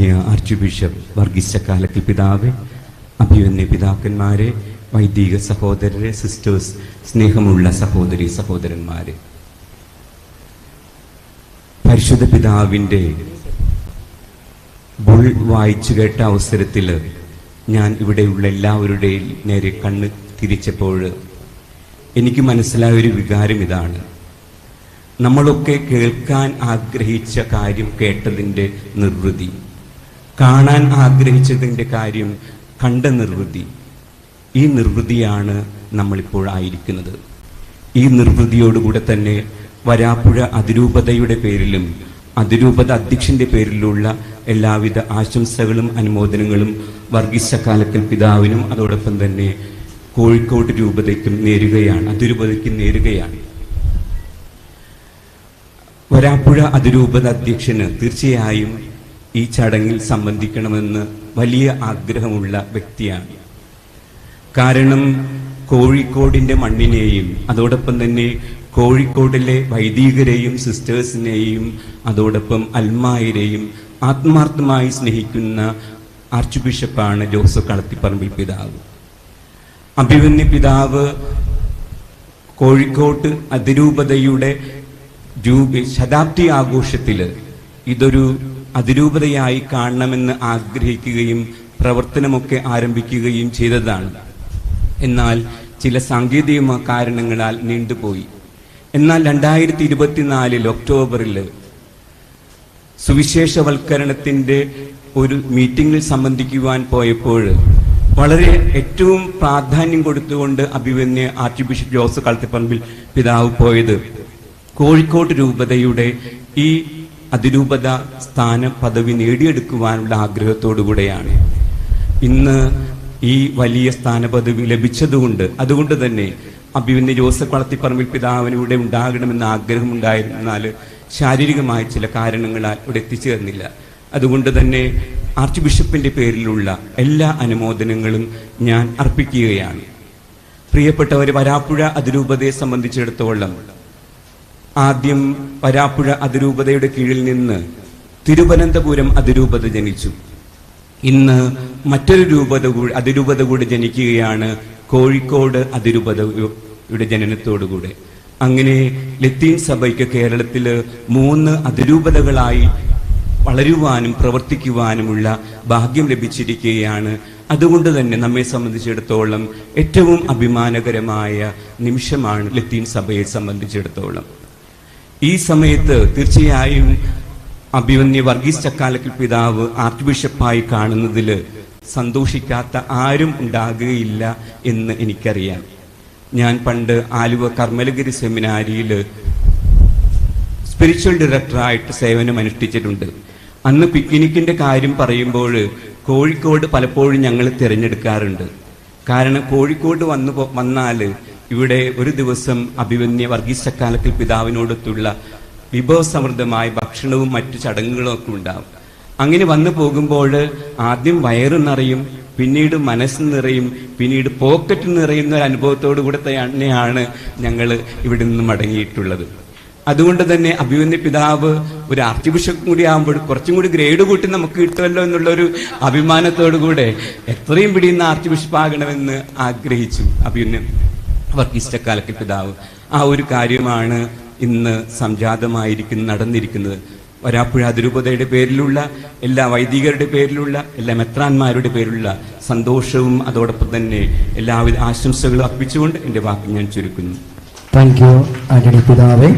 ബഹുമാന്യ arch bishop Varghese Chakkalakkal പിതാവേ, അഭിവന്യ പിതാക്കന്മാരെ, വൈദിക സഹോദരരെ, സിസ്റ്റേഴ്സ്, സ്നേഹമുള്ള സഹോദരി സഹോദരന്മാരെ, പരിശുദ്ധ പിതാവിൻ്റെ ബുൾ വായിച്ചു കേട്ട അവസരത്തിൽ ഞാൻ ഇവിടെയുള്ള എല്ലാവരുടെയും നേരെ കണ്ണ് തിരിച്ചപ്പോൾ എനിക്ക് മനസ്സിലായ ഒരു വികാരം ഇതാണ്. നമ്മളൊക്കെ കേൾക്കാൻ ആഗ്രഹിച്ച കാര്യം കേട്ടതിൻ്റെ നിർവൃതി, കാണാൻ ആഗ്രഹിച്ചതിൻ്റെ കാര്യം കണ്ട നിർവൃതി. ഈ നിർവൃതിയാണ് നമ്മളിപ്പോൾ ആയിരിക്കുന്നത്. ഈ നിർവൃതിയോടുകൂടെ തന്നെ വരാപ്പുഴ അതിരൂപതയുടെ പേരിലും അതിരൂപത അധ്യക്ഷൻ്റെ പേരിലുള്ള എല്ലാവിധ ആശംസകളും അനുമോദനങ്ങളും വർഗീസ് ചക്കാലക്കൽ പിതാവിനും അതോടൊപ്പം തന്നെ കോഴിക്കോട് രൂപതയ്ക്കും നേരുകയാണ്, അതിരൂപതയ്ക്കും നേരുകയാണ്. വരാപ്പുഴ അതിരൂപത അധ്യക്ഷന് തീർച്ചയായും ഈ ചടങ്ങിൽ സംബന്ധിക്കണമെന്ന് വലിയ ആഗ്രഹമുള്ള വ്യക്തിയാണ്. കാരണം കോഴിക്കോടിൻ്റെ മണ്ണിനെയും അതോടൊപ്പം തന്നെ കോഴിക്കോടിലെ വൈദികരെയും സിസ്റ്റേഴ്സിനെയും അതോടൊപ്പം അൽമായരെയും ആത്മാർത്ഥമായി സ്നേഹിക്കുന്ന ആർച്ച് ബിഷപ്പാണ് ജോസഫ് കളത്തിപ്പറമ്പിൽ പിതാവ്. അഭിവന്യ പിതാവ് കോഴിക്കോട്ട് അതിരൂപതയുടെ ശതാബ്ദി ആഘോഷത്തിൽ ഇതൊരു അതിരൂപതയായി കാണണമെന്ന് ആഗ്രഹിക്കുകയും പ്രവർത്തനമൊക്കെ ആരംഭിക്കുകയും ചെയ്തതാണ്. എന്നാൽ ചില സാങ്കേതിക കാരണങ്ങളാൽ നീണ്ടുപോയി. എന്നാൽ 2024 ഒക്ടോബറിൽ സുവിശേഷവൽക്കരണത്തിൻ്റെ ഒരു മീറ്റിംഗിൽ സംബന്ധിക്കുവാൻ പോയപ്പോൾ വളരെ ഏറ്റവും പ്രാധാന്യം കൊടുത്തുകൊണ്ട് അഭിവന്യ ആർച്ച് ബിഷപ്പ് ജോസഫ് കളത്തിപ്പറമ്പിൽ പിതാവ് പോയത് കോഴിക്കോട് രൂപതയുടെ ഈ അതിരൂപത സ്ഥാന പദവി നേടിയെടുക്കുവാനുള്ള ആഗ്രഹത്തോടുകൂടെയാണ്. ഇന്ന് ഈ വലിയ സ്ഥാനപദവി ലഭിച്ചതുകൊണ്ട് അതുകൊണ്ട് തന്നെ അഭിവന്യ ജോസഫ് കളത്തിപ്പറമ്പിൽ പിതാവിന് ഇവിടെ ഉണ്ടാകണമെന്ന് ആഗ്രഹമുണ്ടായിരുന്നാൽ ശാരീരികമായ ചില കാരണങ്ങളാൽ ഇവിടെ എത്തിച്ചേർന്നില്ല. അതുകൊണ്ട് തന്നെ ആർച്ച് ബിഷപ്പിൻ്റെ പേരിലുള്ള എല്ലാ അനുമോദനങ്ങളും ഞാൻ അർപ്പിക്കുകയാണ്. പ്രിയപ്പെട്ടവർ, വരാപ്പുഴ അതിരൂപതയെ സംബന്ധിച്ചിടത്തോളം ആദ്യം വരാപ്പുഴ അതിരൂപതയുടെ കീഴിൽ നിന്ന് തിരുവനന്തപുരം അതിരൂപത ജനിച്ചു. ഇന്ന് മറ്റൊരു അതിരൂപത കൂടി ജനിക്കുകയാണ്, കോഴിക്കോട് അതിരൂപതയുടെ ജനനത്തോടുകൂടെ. അങ്ങനെ ലത്തീൻ സഭയ്ക്ക് കേരളത്തിൽ 3 അതിരൂപതകളായി വളരുവാനും പ്രവർത്തിക്കുവാനുമുള്ള ഭാഗ്യം ലഭിച്ചിരിക്കുകയാണ്. അതുകൊണ്ട് തന്നെ നമ്മെ സംബന്ധിച്ചിടത്തോളം ഏറ്റവും അഭിമാനകരമായ നിമിഷമാണ് ലത്തീൻ സഭയെ സംബന്ധിച്ചിടത്തോളം. ഈ സമയത്ത് തീർച്ചയായും അഭിവന്യ വർഗീസ് ചക്കാലക്കൽ പിതാവ് ആർച്ച് ബിഷപ്പായി കാണുന്നതിൽ സന്തോഷിക്കാത്ത ആരും ഉണ്ടാകുകയില്ല എന്ന് എനിക്കറിയാം. ഞാൻ പണ്ട് ആലുവ കർമ്മലഗിരി സെമിനാരിയിൽ സ്പിരിച്വൽ ഡയറക്ടറായിട്ട് സേവനം അനുഷ്ഠിച്ചിട്ടുണ്ട്. അന്ന് പിക്നിക്കിൻ്റെ കാര്യം പറയുമ്പോൾ കോഴിക്കോട് പലപ്പോഴും ഞങ്ങൾ തിരഞ്ഞെടുക്കാറുണ്ട്. കാരണം കോഴിക്കോട് വന്നാൽ ഇവിടെ ഒരു ദിവസം അഭിവന്യ വർഗീസ് ചക്കാലക്കൽ പിതാവിനോടൊത്തുള്ള വിഭവസമൃദ്ധമായ ഭക്ഷണവും മറ്റു ചടങ്ങുകളും ഒക്കെ ഉണ്ടാവും. അങ്ങനെ വന്നു പോകുമ്പോൾ ആദ്യം വയറ് നിറയും, പിന്നീട് മനസ്സ് നിറയും, പിന്നീട് പോക്കറ്റ് നിറയുന്ന ഒരു അനുഭവത്തോടു കൂടെ തന്നെയാണ് ഞങ്ങൾ ഇവിടെ നിന്ന് മടങ്ങിയിട്ടുള്ളത്. അതുകൊണ്ട് തന്നെ അഭിവന്യ പിതാവ് ഒരു ആർച്ച് ബിഷപ്പ് കൂടി ആകുമ്പോൾ കുറച്ചും കൂടി ഗ്രേഡ് കൂട്ടി നമുക്ക് കിട്ടുമല്ലോ എന്നുള്ളൊരു അഭിമാനത്തോടു കൂടെ എത്രയും പിടിയുന്ന ആർച്ച് ബിഷപ്പ് ആകണമെന്ന് ആഗ്രഹിച്ചു അഭിവന്യ വർഗീസ് ചക്കാലക്കൽ പിതാവ്. ആ ഒരു കാര്യമാണ് ഇന്ന് നടന്നിരിക്കുന്നത്. വരാപ്പുഴ അതിരൂപതയുടെ പേരിലുള്ള എല്ലാ വൈദികരുടെ പേരിലുള്ള എല്ലാ മെത്രാന്മാരുടെ പേരിലുള്ള സന്തോഷവും അതോടൊപ്പം തന്നെ എല്ലാവിധ ആശംസകളും അർപ്പിച്ചുകൊണ്ട് എൻ്റെ വാക്ക് ഞാൻ ചുരുക്കുന്നു. താങ്ക് യു ആന്റണി പിതാവേ.